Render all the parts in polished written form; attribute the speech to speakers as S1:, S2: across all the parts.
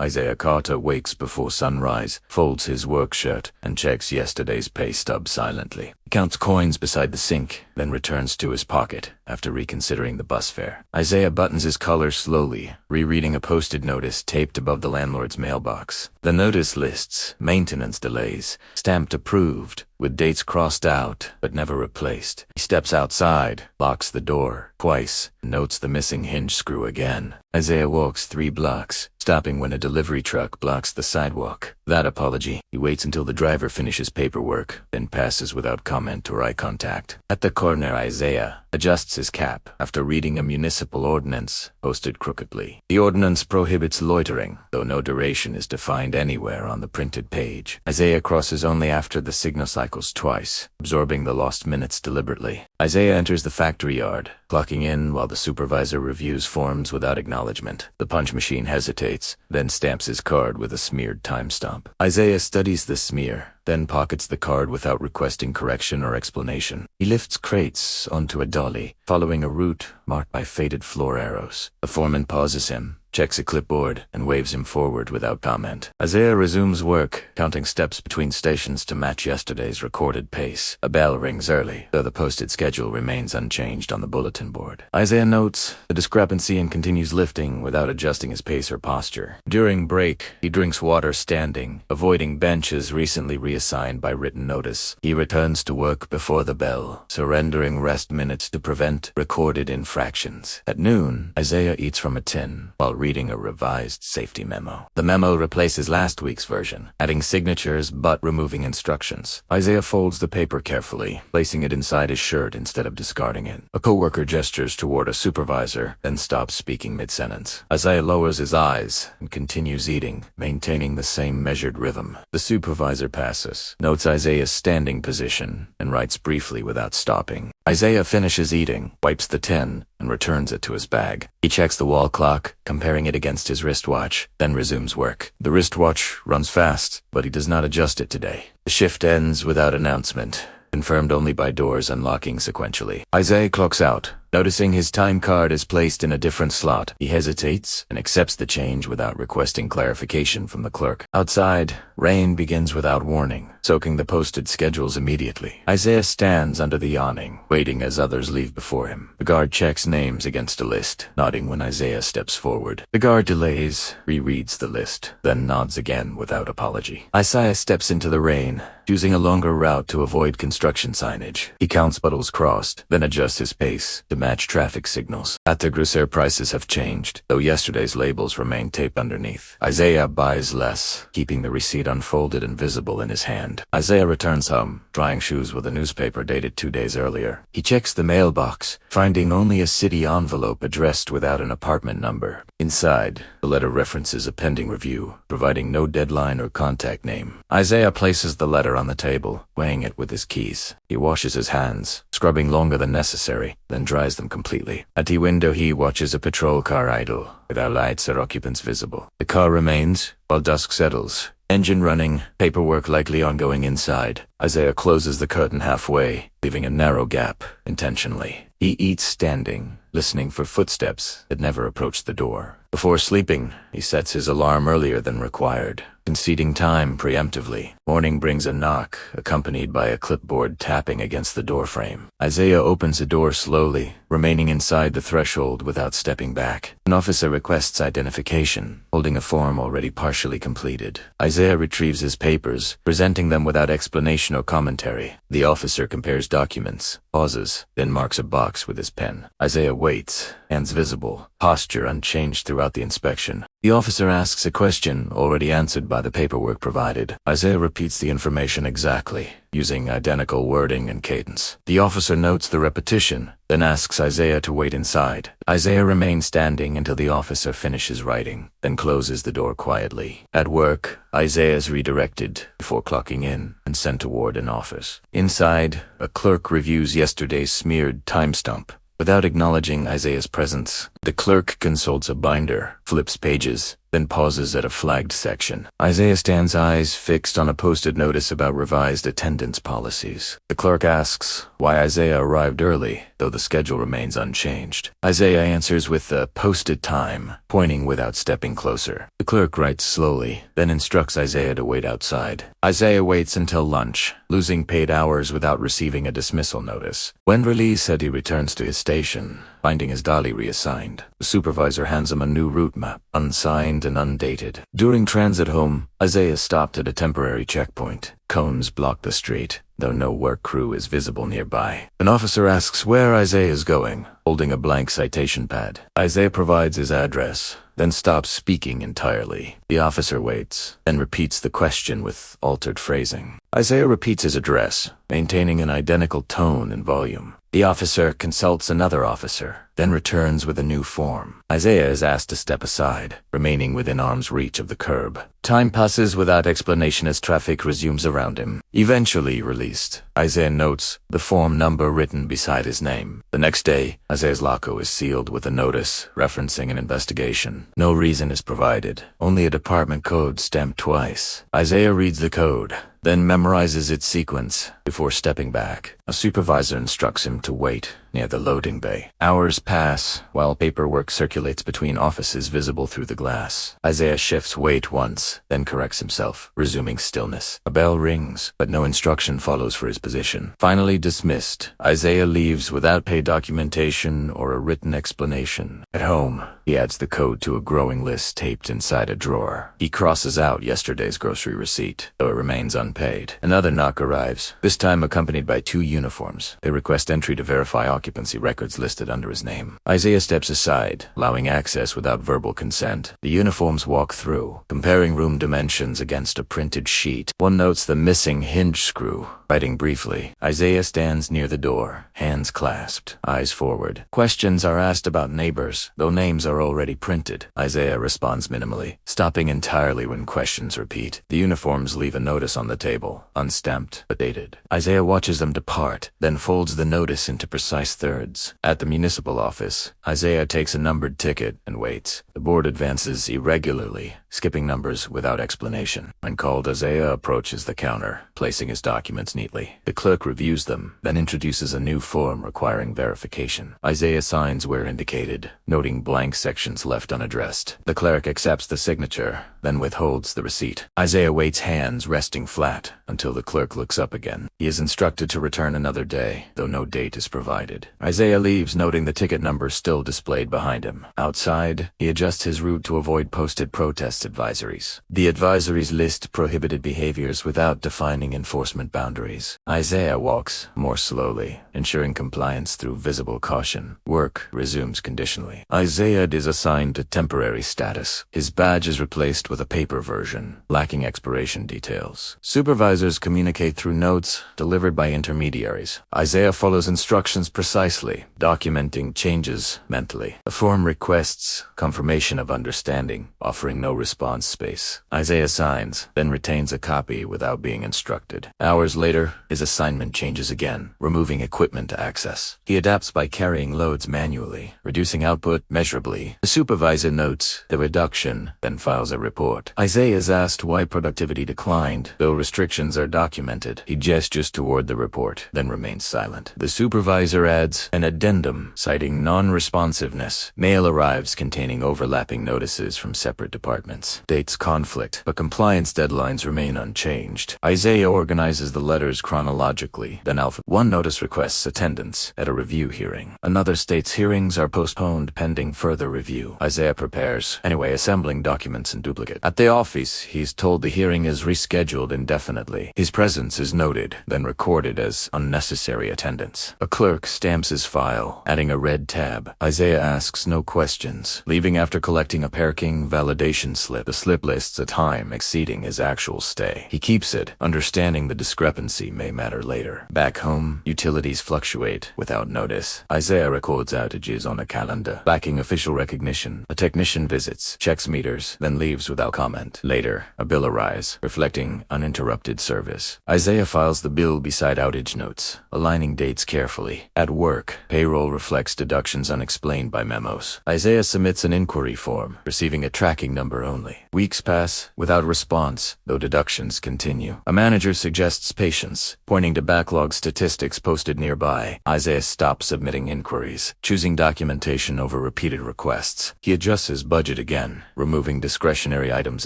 S1: Isaiah Carter wakes before sunrise, folds his work shirt, and checks yesterday's pay stub silently. He counts coins beside the sink, then returns to his pocket after reconsidering the bus fare. Isaiah buttons his collar slowly, rereading a posted notice taped above the landlord's mailbox. The notice lists maintenance delays, stamped approved, with dates crossed out but never replaced. He steps outside, locks the door twice, and notes the missing hinge screw again. Isaiah walks 3 blocks, stopping when a delivery truck blocks the sidewalk. Without apology, he waits until the driver finishes paperwork, then passes without comment or eye contact. At the corner, Isaiah adjusts his cap after reading a municipal ordinance posted crookedly. The ordinance prohibits loitering, though no duration is defined anywhere on the printed page. Isaiah crosses only after the signal cycles twice, absorbing the lost minutes deliberately. Isaiah enters the factory yard, clocking in while the supervisor reviews forms without acknowledgement. The punch machine hesitates, then stamps his card with a smeared time stamp. Isaiah studies the smear, then pockets the card without requesting correction or explanation. He lifts crates onto a dolly, following a route marked by faded floor arrows. The foreman pauses him, checks a clipboard, and waves him forward without comment. Isaiah resumes work, counting steps between stations to match yesterday's recorded pace. A bell rings early, though the posted schedule remains unchanged on the bulletin board. Isaiah notes the discrepancy and continues lifting without adjusting his pace or posture. During break, he drinks water standing, avoiding benches recently reassigned by written notice. He returns to work before the bell, surrendering rest minutes to prevent recorded infractions. At noon, Isaiah eats from a tin, while reading a revised safety memo. The memo replaces last week's version, adding signatures but removing instructions. Isaiah folds the paper carefully, placing it inside his shirt instead of discarding it. A coworker gestures toward a supervisor, then stops speaking mid-sentence. Isaiah lowers his eyes and continues eating, maintaining the same measured rhythm. The supervisor passes, notes Isaiah's standing position, and writes briefly without stopping. Isaiah finishes eating, wipes the tin, and returns it to his bag. He checks the wall clock, comparing it against his wristwatch, then resumes work. The wristwatch runs fast, but he does not adjust it today. The shift ends without announcement, confirmed only by doors unlocking sequentially. Isaiah clocks out. Noticing his time card is placed in a different slot, he hesitates and accepts the change without requesting clarification from the clerk. Outside, rain begins without warning, soaking the posted schedules immediately. Isaiah stands under the awning, waiting as others leave before him. The guard checks names against a list, nodding when Isaiah steps forward. The guard delays, rereads the list, then nods again without apology. Isaiah steps into the rain, choosing a longer route to avoid construction signage. He counts puddles crossed, then adjusts his pace to match traffic signals. At the grocer, prices have changed, though yesterday's labels remain taped underneath. Isaiah buys less, keeping the receipt unfolded and visible in his hand. Isaiah returns home, drying shoes with a newspaper dated 2 days earlier. He checks the mailbox, finding only a city envelope addressed without an apartment number. Inside, the letter references a pending review, providing no deadline or contact name. Isaiah places the letter on the table, weighing it with his keys. He washes his hands, scrubbing longer than necessary, then dries them completely. At the window, he watches a patrol car idle, without lights or occupants visible. The car remains, while dusk settles, engine running, paperwork likely ongoing inside. Isaiah closes the curtain halfway, leaving a narrow gap, intentionally. He eats standing, listening for footsteps that never approach the door. Before sleeping, he sets his alarm earlier than required, conceding time preemptively. Morning brings a knock, accompanied by a clipboard tapping against the doorframe. Isaiah opens the door slowly, remaining inside the threshold without stepping back. An officer requests identification, holding a form already partially completed. Isaiah retrieves his papers, presenting them without explanation or commentary. The officer compares documents, pauses, then marks a box with his pen. Isaiah waits, hands visible, posture unchanged throughout the inspection. The officer asks a question already answered by the paperwork provided. Isaiah repeats the information exactly, using identical wording and cadence. The officer notes the repetition, then asks Isaiah to wait inside. Isaiah remains standing until the officer finishes writing, then closes the door quietly. At work, Isaiah is redirected before clocking in and sent toward an office. Inside, a clerk reviews yesterday's smeared time stamp. Without acknowledging Isaiah's presence, The clerk consults a binder, flips pages, then pauses at a flagged section. Isaiah stands, eyes fixed on a posted notice about revised attendance policies. The clerk asks why Isaiah arrived early, though the schedule remains unchanged. Isaiah answers with the posted time, pointing without stepping closer. The clerk writes slowly, then instructs Isaiah to wait outside. Isaiah waits until lunch, losing paid hours without receiving a dismissal notice. When released, he returns to his station, finding his dolly reassigned. The supervisor hands him a new route map, unsigned and undated. During transit home, Isaiah stopped at a temporary checkpoint. Cones block the street, though no work crew is visible nearby. An officer asks where Isaiah is going, holding a blank citation pad. Isaiah provides his address, then stops speaking entirely. The officer waits, then repeats the question with altered phrasing. Isaiah repeats his address, maintaining an identical tone and volume. The officer consults another officer, then returns with a new form. Isaiah is asked to step aside, remaining within arm's reach of the curb. Time passes without explanation as traffic resumes around him. Eventually released, Isaiah notes the form number written beside his name. The next day, Isaiah's locker is sealed with a notice referencing an investigation. No reason is provided, only a department code stamped twice. Isaiah reads the code, then memorizes its sequence before stepping back. A supervisor instructs him to wait near the loading bay. Hours pass while paperwork circulates between offices visible through the glass. Isaiah shifts weight once, then corrects himself, resuming stillness. A bell rings, but no instruction follows for his position. Finally dismissed, Isaiah leaves without paid documentation or a written explanation. At home, he adds the code to a growing list taped inside a drawer. He crosses out yesterday's grocery receipt, though it remains unpaid. Another knock arrives, this time accompanied by 2 uniforms. They request entry to verify occupancy records listed under his name. Isaiah steps aside, allowing access without verbal consent. The uniforms walk through, comparing room dimensions against a printed sheet. One notes the missing hinge screw. Writing briefly, Isaiah stands near the door, hands clasped, eyes forward. Questions are asked about neighbors, though names are already printed. Isaiah responds minimally, stopping entirely when questions repeat. The uniforms leave a notice on the table, unstamped but dated. Isaiah watches them depart, then folds the notice into precise thirds. At the municipal office, Isaiah takes a numbered ticket and waits. The board advances irregularly, skipping numbers without explanation. When called, Isaiah approaches the counter, placing his documents neatly. The clerk reviews them, then introduces a new form requiring verification. Isaiah signs where indicated, noting blank sections left unaddressed. The clerk accepts the signature, then withholds the receipt. Isaiah waits, hands resting flat, until the clerk looks up again. He is instructed to return another day, though no date is provided. Isaiah leaves, noting the ticket number still displayed behind him. Outside, he adjusts his route to avoid posted protest advisories. The advisories list prohibited behaviors without defining enforcement boundaries. Isaiah walks more slowly, ensuring compliance through visible caution. Work resumes conditionally. Isaiah is assigned to temporary status. His badge is replaced with a paper version, lacking expiration details. Supervisors communicate through notes delivered by intermediaries. Isaiah follows instructions precisely, documenting changes mentally. The form requests confirmation of understanding, offering no response space. Isaiah signs, then retains a copy without being instructed. Hours later, his assignment changes again, removing equipment to access. He adapts by carrying loads manually, reducing output measurably. The supervisor notes the reduction, then files a report. Isaiah is asked why productivity declined, though restrictions are documented. He gestures toward the report, then remains silent. The supervisor adds an addendum, citing non-responsiveness. Mail arrives containing overlapping notices from separate departments. Dates conflict, but compliance deadlines remain unchanged. Isaiah organizes the letters chronologically, then one notice requests attendance at a review hearing. Another states hearings are postponed pending further review. Isaiah prepares, anyway, assembling documents in duplicate. At the office, he's told the hearing is rescheduled indefinitely. His presence is noted, then recorded as unnecessary attendance. A clerk stamps his file, adding a red tab. Isaiah asks no questions, leaving after collecting a parking validation slip. The slip lists a time exceeding his actual stay. He keeps it, understanding the discrepancy may matter later. Back home, utilities fluctuate without notice. Isaiah records outages on a calendar, lacking official recognition. A technician visits, checks meters, then leaves without comment. Later, a bill arrives, reflecting uninterrupted service. Isaiah files the bill beside outage notes, aligning dates carefully. At work, payroll reflects deductions unexplained by memos. Isaiah submits an inquiry form, receiving a tracking number only. Weeks pass without response, though deductions continue. A manager suggests patience, pointing to backlog statistics posted nearby. Isaiah stops submitting inquiries, choosing documentation over repeated requests. He adjusts his budget again, removing discretionary items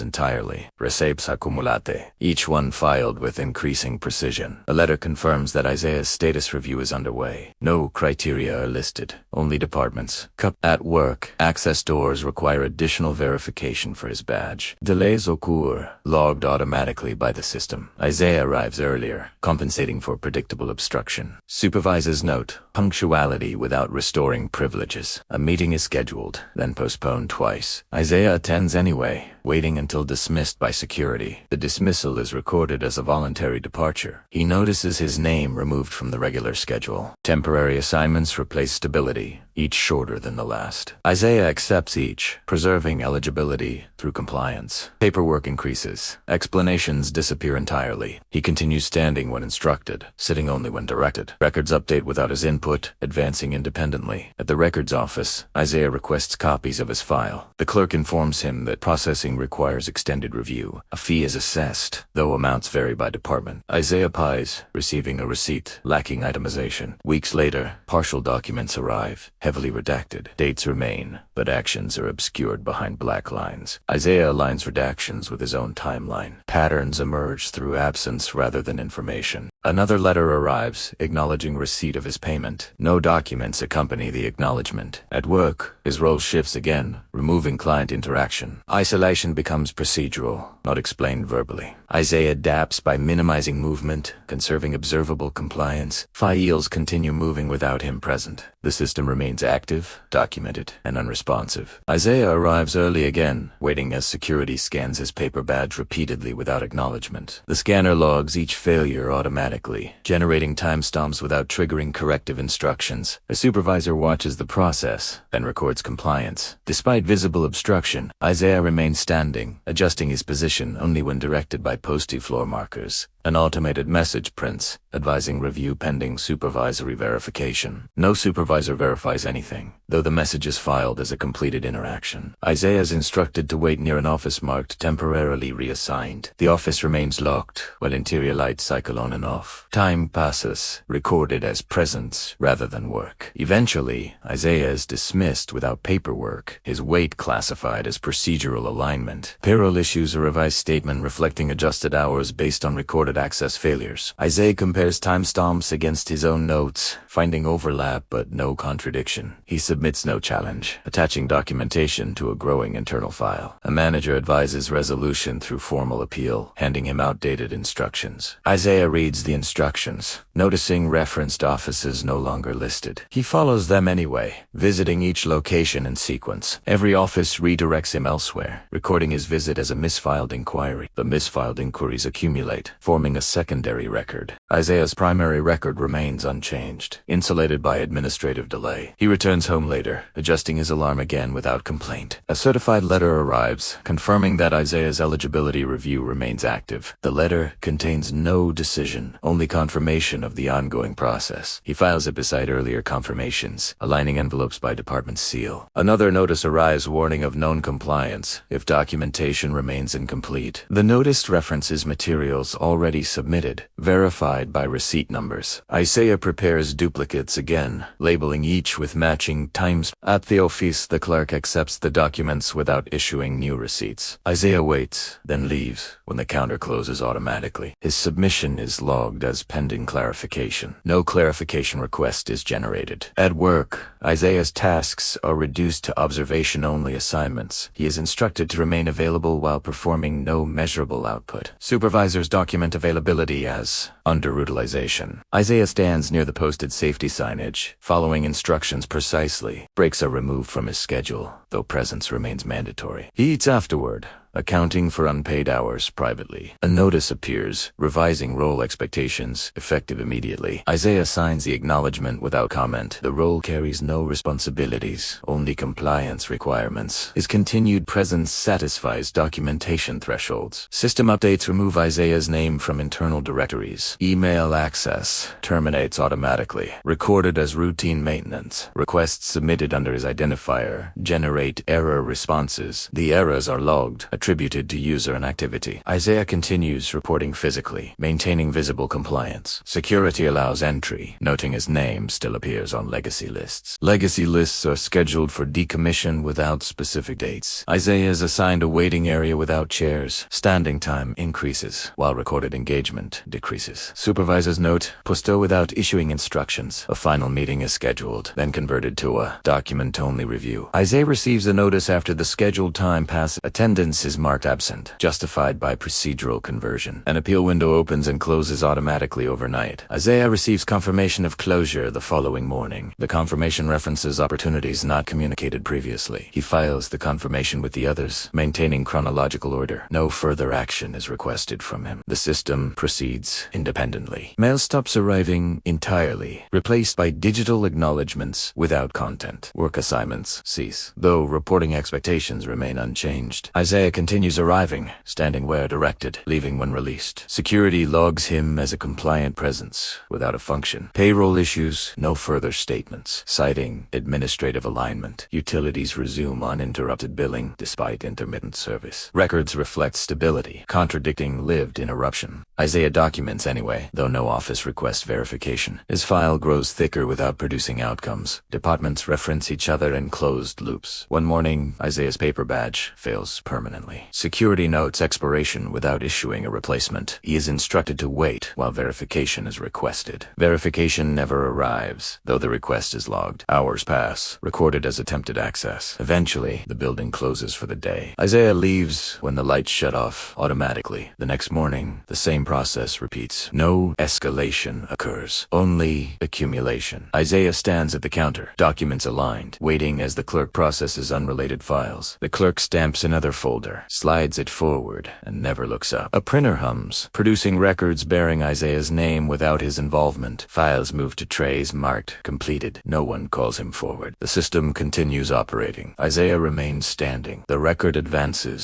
S1: entirely. Receipts accumulate, each one filed with increasing precision. A letter confirms that Isaiah's status review is underway. No criteria are listed, only departments. At work, access doors require additional verification for his badge. Delays occur, logged automatically by the system. Isaiah arrives earlier, compensating for predictable obstruction. Supervisors note punctuality without restoring privileges. A meeting is scheduled, then postponed twice. Isaiah attends anyway, waiting until dismissed by security. The dismissal is recorded as a voluntary departure. He notices his name removed from the regular schedule. Temporary assignments replace stability, each shorter than the last. Isaiah accepts each, preserving eligibility through compliance. Paperwork increases. Explanations disappear entirely. He continues standing when instructed, sitting only when directed. Records update without his input, advancing independently. At the records office, Isaiah requests copies of his file. The clerk informs him that processing requires extended review. A fee is assessed, though amounts vary by department. Isaiah pays, receiving a receipt lacking itemization. Weeks later, partial documents arrive, heavily redacted. Dates remain, but actions are obscured behind black lines. Isaiah aligns redactions with his own timeline. Patterns emerge through absence rather than information. Another letter arrives, acknowledging receipt of his payment. No documents accompany the acknowledgement. At work, his role shifts again, removing client interaction. Isolation becomes procedural, not explained verbally. Isaiah adapts by minimizing movement, conserving observable compliance. Files continue moving without him present. The system remains active, documented, and unresponsive. Isaiah arrives early again, waiting as security scans his paper badge repeatedly without acknowledgement. The scanner logs each failure automatically, generating timestamps without triggering corrective instructions. A supervisor watches the process, then records compliance. Despite visible obstruction, Isaiah remains standing, adjusting his position only when directed by postie floor markers. An automated message prints, advising review pending supervisory verification. No supervisor verifies anything, though the message is filed as a completed interaction. Isaiah is instructed to wait near an office marked temporarily reassigned. The office remains locked, while interior lights cycle on and off. Time passes, recorded as presence rather than work. Eventually, Isaiah is dismissed without paperwork, his weight classified as procedural alignment. Payroll issues a revised statement reflecting adjusted hours based on recorded access failures. Isaiah compares timestamps against his own notes, finding overlap but no contradiction. He submits no challenge, attaching documentation to a growing internal file. A manager advises resolution through formal appeal, handing him outdated instructions. Isaiah reads the instructions, noticing referenced offices no longer listed. He follows them anyway, visiting each location in sequence. Every office redirects him elsewhere, recording his visit as a misfiled inquiry. The misfiled inquiries accumulate, forming a secondary record. Isaiah's primary record remains unchanged, insulated by administrative delay. He returns home later, adjusting his alarm again without complaint. A certified letter arrives, confirming that Isaiah's eligibility review remains active. The letter contains no decision, only confirmation of the ongoing process. He files it beside earlier confirmations, aligning envelopes by department seal. Another notice arrives warning of known compliance if documentation remains incomplete. The notice references materials already submitted, verified by receipt numbers. Isaiah prepares duplicates again, labeling each with matching times. At the office, the clerk accepts the documents without issuing new receipts. Isaiah waits, then leaves when the counter closes automatically. His submission is logged as pending clarification. No clarification request is generated. At work, Isaiah's tasks are reduced to observation-only assignments. He is instructed to remain available while performing no measurable output. Supervisors document availability as Under-utilization. Isaiah stands near the posted safety signage, following instructions precisely. Breaks are removed from his schedule, though presence remains mandatory. He eats afterward, accounting for unpaid hours privately. A notice appears, revising role expectations, effective immediately. Isaiah signs the acknowledgement without comment. The role carries no responsibilities, only compliance requirements. His continued presence satisfies documentation thresholds. System updates remove Isaiah's name from internal directories. Email access terminates automatically. Recorded as routine maintenance. Requests submitted under his identifier generate error responses. The errors are logged, attributed to user and activity. Isaiah continues reporting physically, maintaining visible compliance. Security allows entry, noting his name still appears on legacy lists. Legacy lists are scheduled for decommission without specific dates. Isaiah is assigned a waiting area without chairs. Standing time increases, while recorded engagement decreases. Supervisors note, posto without issuing instructions. A final meeting is scheduled, then converted to a document-only review. Isaiah receives a notice after the scheduled time passes. Attendance is marked absent, justified by procedural conversion. An appeal window opens and closes automatically overnight. Isaiah receives confirmation of closure the following morning. The confirmation references opportunities not communicated previously. He files the confirmation with the others, maintaining chronological order. No further action is requested from him. The system proceeds independently. Mail stops arriving entirely, replaced by digital acknowledgments without content. Work assignments cease, though reporting expectations remain unchanged. Isaiah continues arriving, standing where directed, leaving when released. Security logs him as a compliant presence, without a function. Payroll issues, no further statements, citing administrative alignment. Utilities resume uninterrupted billing, despite intermittent service. Records reflect stability, contradicting lived interruption. Isaiah documents anyway, though no office requests verification. His file grows thicker without producing outcomes. Departments reference each other in closed loops. One morning, Isaiah's paper badge fails permanently. Security notes expiration without issuing a replacement. He is instructed to wait while verification is requested. Verification never arrives, though the request is logged. Hours pass, recorded as attempted access. Eventually, the building closes for the day. Isaiah leaves when the lights shut off automatically. The next morning, the same process repeats. No escalation occurs, only accumulation. Isaiah stands at the counter, documents aligned, waiting as the clerk processes unrelated files. The clerk stamps another folder, slides it forward, and never looks up. A printer hums, producing records bearing Isaiah's name without his involvement. Files move to trays marked completed. No one calls him forward. The system continues operating. Isaiah remains standing. The record advances,